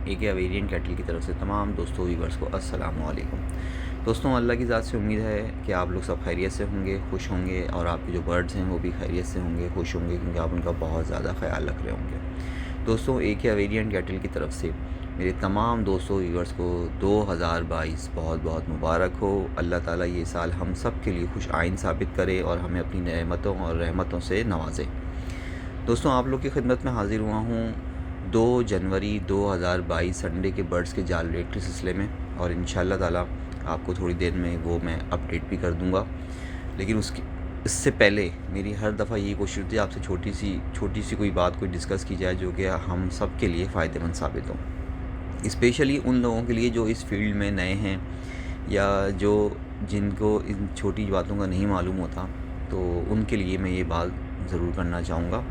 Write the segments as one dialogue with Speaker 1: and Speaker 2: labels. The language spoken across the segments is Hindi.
Speaker 1: एके अवेरियन कैटल की तरफ से तमाम दोस्तों व्यूवर्स को अस्सलाम वालेकुम। दोस्तों, अल्लाह की ज़ात से उम्मीद है कि आप लोग सब खैरियत से होंगे, खुश होंगे और आपके जो बर्ड्स हैं वो भी खैरियत से होंगे, खुश होंगे, क्योंकि आप उनका बहुत ज़्यादा ख्याल रख रहे होंगे। दोस्तों, एके अवेरियन कैटल की तरफ से मेरे तमाम दोस्तों व्यूवर्स को 2022 बहुत बहुत मुबारक हो। अल्लाह ताला ये साल हम सब के लिए खुश आइन साबित करे और हमें अपनी नेमतों और रहमतों से नवाज़े। दोस्तों, आप लोग की खिदमत में हाज़िर हुआ हूँ 2 जनवरी 2022 संडे के बर्ड्स के जाल रेट के सिलसिले में, और इंशाल्लाह ताला आपको थोड़ी देर में वो मैं अपडेट भी कर दूँगा। लेकिन इससे पहले मेरी हर दफ़ा यही कोशिश होती है आपसे छोटी सी कोई बात कोई डिस्कस की जाए जो कि हम सब के लिए फ़ायदेमंद साबित हो, स्पेशली उन लोगों के लिए जो इस फील्ड में नए हैं या जिनको इन छोटी बातों का नहीं मालूम होता, तो उनके लिए मैं ये बात ज़रूर करना चाहूँगा।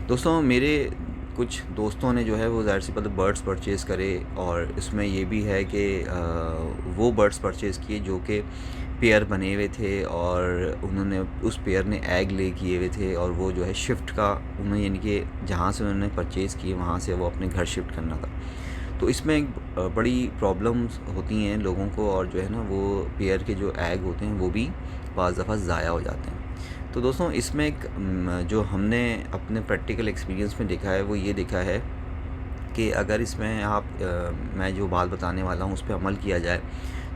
Speaker 1: दोस्तों, मेरे कुछ दोस्तों ने जो है वो ज़ाहिर सी बात है बर्ड्स परचेज़ करे, और इसमें ये भी है कि वो बर्ड्स परचेज़ किए जो कि पेयर बने हुए थे और उन्होंने उस पेयर ने एग ले किए हुए थे, और वो जो है शिफ्ट का उन्हें, यानी कि जहाँ से उन्होंने परचेज़ किए वहाँ से वो अपने घर शिफ्ट करना था। तो इसमें एक बड़ी प्रॉब्लम्स होती हैं लोगों को, और जो है ना वो पेयर के जो एग होते हैं वो भी बाज़ दफ़ा ज़ाया हो जाते हैं। तो दोस्तों, इसमें एक जो हमने अपने प्रैक्टिकल एक्सपीरियंस में देखा है वो ये देखा है कि अगर इसमें मैं जो बात बताने वाला हूँ उस पर अमल किया जाए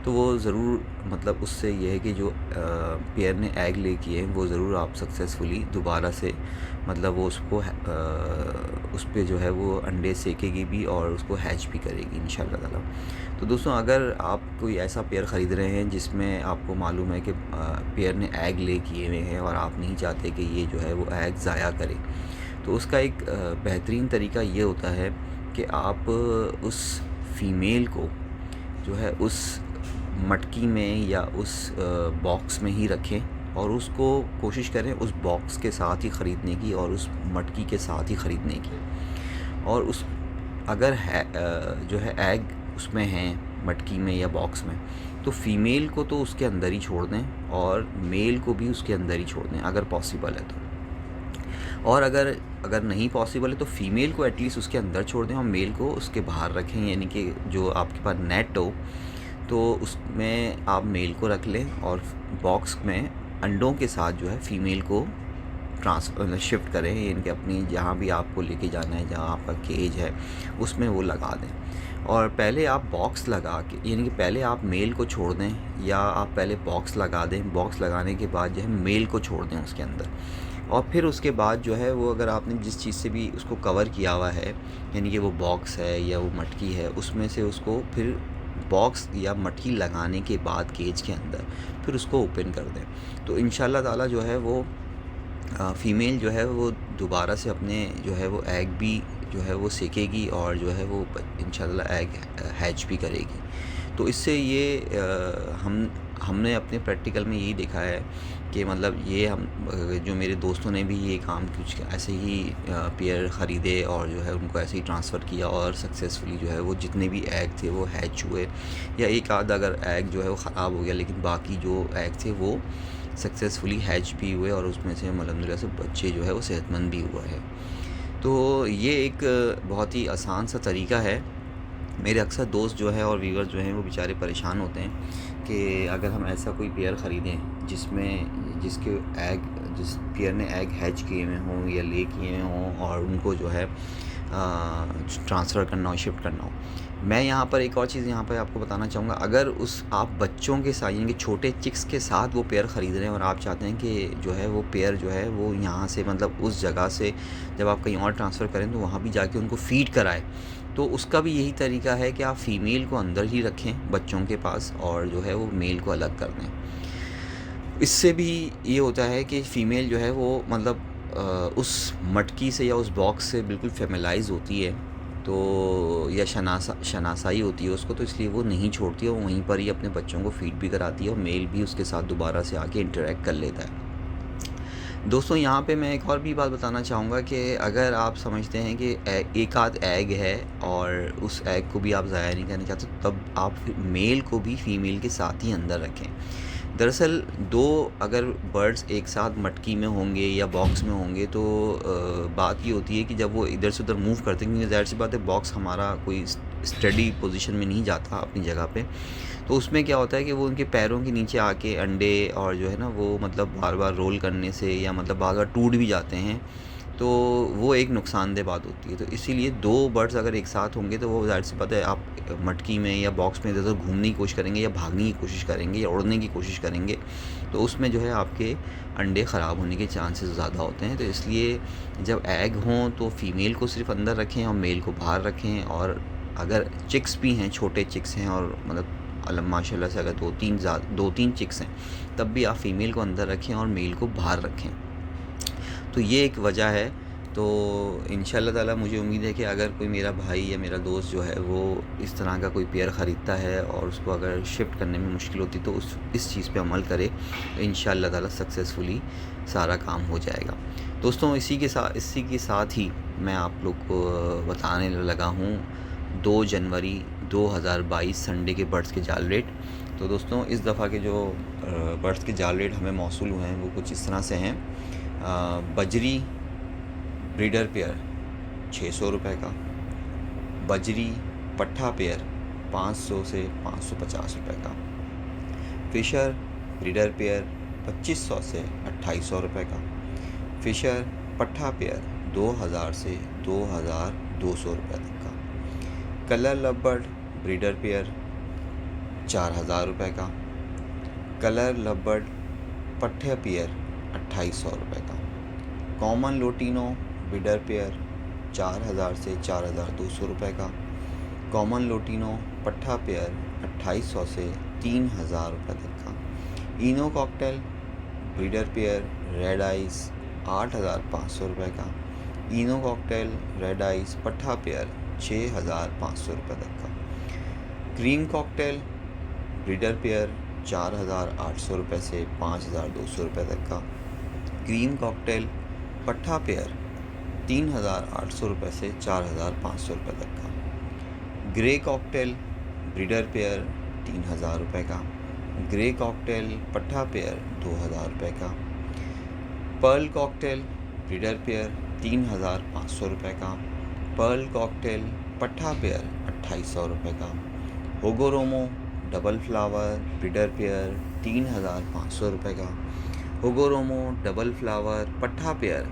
Speaker 1: तो वो ज़रूर, मतलब उससे ये है कि जो पेयर ने एग ले किए हैं वो ज़रूर आप सक्सेसफुली दोबारा से, मतलब वो उसको उस पर जो है वो अंडे सेकेगी भी और उसको हैच भी करेगी इंशाल्लाह ताला। तो दोस्तों, अगर आप कोई ऐसा पेयर ख़रीद रहे हैं जिसमें आपको मालूम है कि पेयर ने एग ले किए हुए हैं और आप नहीं चाहते कि ये जो है वो एग ज़ाया करे, तो उसका एक बेहतरीन तरीका ये होता है कि आप उस फ़ीमेल को जो है उस मटकी में या उस बॉक्स में ही रखें, और उसको कोशिश करें उस बॉक्स के साथ ही ख़रीदने की और उस मटकी के साथ ही ख़रीदने की। और उस अगर है जो है एग उसमें हैं मटकी में या बॉक्स में, तो फ़ीमेल को तो उसके अंदर ही छोड़ दें और मेल को भी उसके अंदर ही छोड़ दें अगर पॉसिबल है तो। और अगर नहीं पॉसिबल है तो फ़ीमेल को एटलीस्ट उसके अंदर छोड़ दें और मेल को उसके बाहर रखें, यानी कि जो आपके पास नेट हो तो उसमें आप मेल को रख लें और बॉक्स में अंडों के साथ जो है फ़ीमेल को शिफ्ट करें, यानी कि अपनी जहाँ भी आपको लेके जाना है, जहाँ आपका केज है उसमें वो लगा दें। और पहले आप बॉक्स लगा के, यानी कि पहले आप मेल को छोड़ दें या आप पहले बॉक्स लगा दें, बॉक्स लगाने के बाद जो है मेल को छोड़ दें उसके अंदर, और फिर उसके बाद जो है वो अगर आपने जिस चीज़ से भी उसको कवर किया हुआ है, यानी कि वो बॉक्स है या वो मटकी है, उसमें से उसको फिर बॉक्स या मटकी लगाने के बाद केज के अंदर फिर उसको ओपन कर दें, तो इंशाल्लाह ताला जो है वो फ़ीमेल जो है वो दोबारा से अपने जो है वो एग भी जो है वो सेकेगी और जो है वो इंशाल्लाह एग हैच भी करेगी। तो इससे ये हमने अपने प्रैक्टिकल में यही देखा है कि मतलब ये जो मेरे दोस्तों ने भी ये काम कुछ ऐसे ही पेयर ख़रीदे और जो है उनको ऐसे ही ट्रांसफ़र किया और सक्सेसफुली जो है वो जितने भी एग थे वो हैच हुए, या एक आध अगर एग जो है वो ख़राब हो गया, लेकिन बाकी जो एग थे वो सक्सेसफुली हैच भी हुए और उसमें से अल्हम्दुलिल्लाह से बच्चे जो है वो सेहतमंद भी हुआ है। तो ये एक बहुत ही आसान सा तरीका है। मेरे अक्सर दोस्त जो है और व्यूअर्स जो हैं वो बेचारे परेशान होते हैं कि अगर हम ऐसा कोई पेयर ख़रीदें जिस पेयर ने एग हैच किए हुए हों या ले किए हों और उनको जो है ट्रांसफ़र करना हो, शिफ्ट करना हो। मैं यहाँ पर एक और चीज़ यहाँ पर आपको बताना चाहूँगा, अगर आप बच्चों के साथ, यानी कि छोटे चिक्स के साथ वो पेयर ख़रीद रहे हैं और आप चाहते हैं कि जो है वो पेयर जो है वो यहाँ से, मतलब उस जगह से जब आप कहीं और ट्रांसफ़र करें तो वहाँ भी जाके उनको फ़ीड कराएं, तो उसका भी यही तरीका है कि आप फ़ीमेल को अंदर ही रखें बच्चों के पास और जो है वो मेल को अलग कर दें। इससे भी ये होता है कि फ़ीमेल जो है वो मतलब उस मटकी से या उस बॉक्स से बिल्कुल फ़ैमिलाइज़ होती है, तो या शनासाई होती है उसको, तो इसलिए वो नहीं छोड़ती है, वो वहीं पर ही अपने बच्चों को फ़ीड भी कराती है और मेल भी उसके साथ दोबारा से आके इंटरेक्ट कर लेता है। दोस्तों, यहाँ पे मैं एक और भी बात बताना चाहूँगा कि अगर आप समझते हैं कि एक आध एग है और उस एग को भी आप ज़ाया नहीं करना चाहते, तब आप मेल को भी फ़ीमेल के साथ ही अंदर रखें। दरअसल अगर बर्ड्स एक साथ मटकी में होंगे या बॉक्स में होंगे तो बात ये होती है कि जब वो इधर से उधर मूव करते हैं, क्योंकि ज़ाहिर सी बात है बॉक्स हमारा कोई स्टडी पोजीशन में नहीं जाता अपनी जगह पे, तो उसमें क्या होता है कि वो उनके पैरों के नीचे आके अंडे और जो है ना वो मतलब बार बार रोल करने से या मतलब बार बार टूट भी जाते हैं, तो वो एक नुकसानदेह बात होती है। तो इसीलिए 2 बर्ड्स अगर एक साथ होंगे तो वो ज़ाहिर सी बात है आप मटकी में या बॉक्स में इधर-उधर घूमने की कोशिश करेंगे या भागने की कोशिश करेंगे या उड़ने की कोशिश करेंगे, तो उसमें जो है आपके अंडे ख़राब होने के चांसेस ज़्यादा होते हैं। तो इसलिए जब एग हों तो फ़ीमेल को सिर्फ़ अंदर रखें और मेल को बाहर रखें, और अगर चिक्स भी हैं, छोटे चिक्स हैं और मतलब माशाल्लाह से अगर 2-3 चिक्स हैं, तब भी आप फ़ीमेल को अंदर रखें और मेल को बाहर रखें। तो ये एक वजह है। तो इंशाल्लाह ताला मुझे उम्मीद है कि अगर कोई मेरा भाई या मेरा दोस्त जो है वो इस तरह का कोई पेयर ख़रीदता है और उसको अगर शिफ्ट करने में मुश्किल होती तो इस चीज़ पे अमल करे, तो इंशाल्लाह ताला सक्सेसफुली सारा काम हो जाएगा। दोस्तों इसी के साथ ही मैं आप लोग को बताने लगा हूँ 2 जनवरी 2022 संडे के बर्ड्स के जाल रेट। तो दोस्तों इस दफ़ा के जो बर्ड्स के जाल रेट हमें मौसूल हुए हैं वो कुछ इस तरह से हैं। बजरी ब्रीडर पेयर 600 रुपये का, बजरी पट्ठा पेयर 500 से 550 रुपये का, फिशर ब्रीडर पेयर 2500 से 2800 रुपये का, फिशर पट्ठा पेयर 2000 से 2200 रुपये तक का, कलर लबर्ड ब्रीडर पेयर 4000 रुपये का, कलर लबर्ड पट्ठा पेयर 2800 रुपये का, कॉमन लोटिनो ब्रीडर पेयर 4000 से 4200 रुपये का, कॉमन लोटिनो पट्ठा पेयर 2800 से 3000 रुपये तक का, इनो cocktail breeder pair red ice 8500 रुपये का, इनो कॉकटेल रेड आइस पट्ठा पेयर 6500 रुपये तक का, क्रीम कॉकटेल ब्रीडर पेयर 4800 रुपये से 5200 रुपये तक का, क्रीम कॉकटेल पट्ठा पेयर 3800 रुपये से 4500 रुपये तक का, ग्रे कॉकटेल ब्रीडर पेयर 3000 रुपये का, ग्रे कॉकटेल पट्ठा पेयर 2000 रुपये का, पर्ल कॉकटेल ब्रीडर पेयर 3500 रुपये का, पर्ल कॉकटेल पट्ठा पेयर 2800 रुपये का, होगोरोमो डबल फ्लावर ब्रीडर पेयर 3500 रुपये का, होगोरोमो डबल फ्लावर पट्ठा पेयर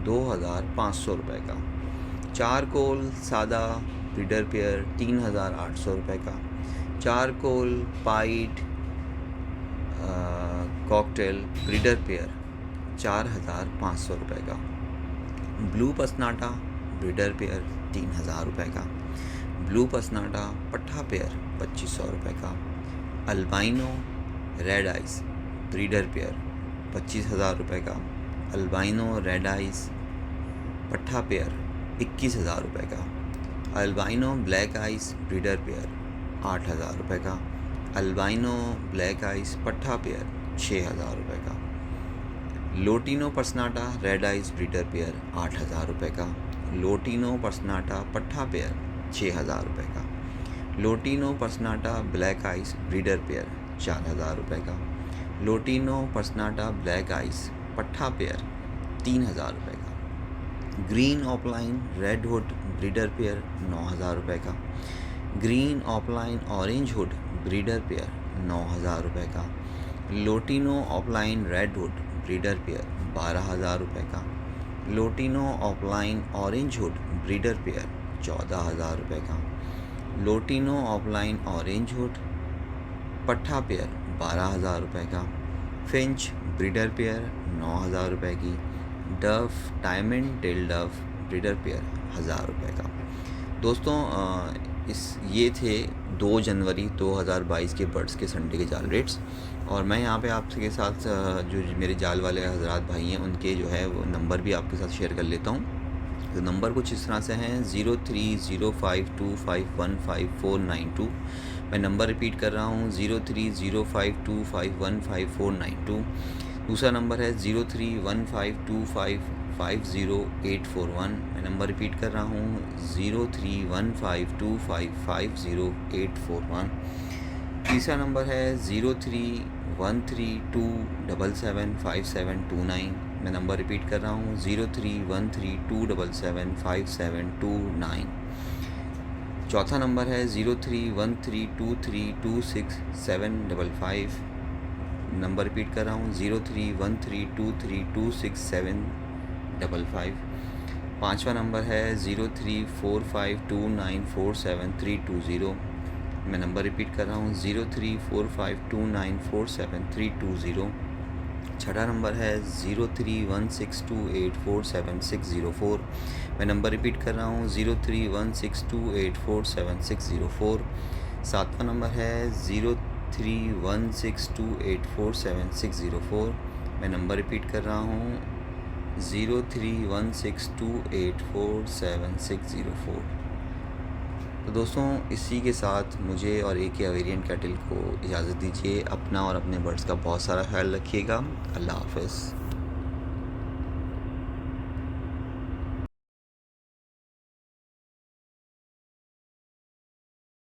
Speaker 1: 2500 रुपये का, चारकोल सादा ब्रीडर पेयर 3800 रुपये का, चारकोल पाइट कॉकटेल ब्रीडर पेयर 4500 रुपये का, ब्लू पसनाटा ब्रीडर पेयर 3000 रुपये का, ब्लू पसनाटा पट्ठा पेयर 2500 रुपये का, albino red ice breeder pair 25,000 रुपये का, अल्बाइनो रेड आइस पट्ठा पेयर 21,000 रुपये का, albino black ice breeder pair 8,000 रुपये का, अल्बाइनो ब्लैक आइस पट्ठा पेयर 6,000 रुपये का, lutino पर्सनाटा red ice breeder pair 8,000 रुपये का, लोटिनो पर्सनाटा पट्ठा पेयर 6,000 रुपये का, lutino पर्सनाटा black ice breeder pair 4,000 रुपये का, लोटिनो पर्सनाटा ब्लैक आइस पट्ठा पेयर 3,000 रुपये का, green offline red hood breeder pair 9,000 रुपये का, green offline orange hood breeder pair 9,000 रुपये का, lutino offline red hood breeder pair 12,000 रुपये का, lutino offline orange hood breeder pair 14,000 रुपये का, लोटिनो ऑफलाइन ऑरेंज हुड पट्ठा पेयर 12,000 रुपये का, फिंच ब्रीडर पेयर 9,000 रुपये की, dove diamond tail dove breeder pair 1,000 रुपये का। दोस्तों ये थे 2 जनवरी 2022 के बर्ड्स के संडे के जाल रेट्स, और मैं यहाँ पे आपके साथ जो मेरे जाल वाले हजरात भाई हैं उनके जो है वो नंबर भी आपके साथ शेयर कर लेता हूँ। तो नंबर कुछ इस तरह से हैं 030525155492। मैं नंबर रिपीट कर रहा हूँ 030525155492। दूसरा नंबर है 031525508141। मैं नंबर रिपीट कर रहा हूँ 031525508141। तीसरा नंबर है 031327775729। मैं नंबर रिपीट कर रहा हूँ 031327775729। चौथा नंबर है 031323267555। नंबर रिपीट कर रहा हूँ 031323267555। पाँचवा नंबर है 0345294732 मैं नंबर रिपीट कर रहा हूँ 0345294732। छठा नंबर है 0316284760 मैं नंबर रिपीट कर रहा हूँ 0316284760। सातवां नंबर है 0316284760 मैं नंबर रिपीट कर रहा हूँ 0316284760। तो दोस्तों इसी के साथ मुझे और एक या वेरिएंट कैटल को इजाज़त दीजिए। अपना और अपने बर्ड्स का बहुत सारा ख्याल रखिएगा। अल्लाह हाफ़िज़।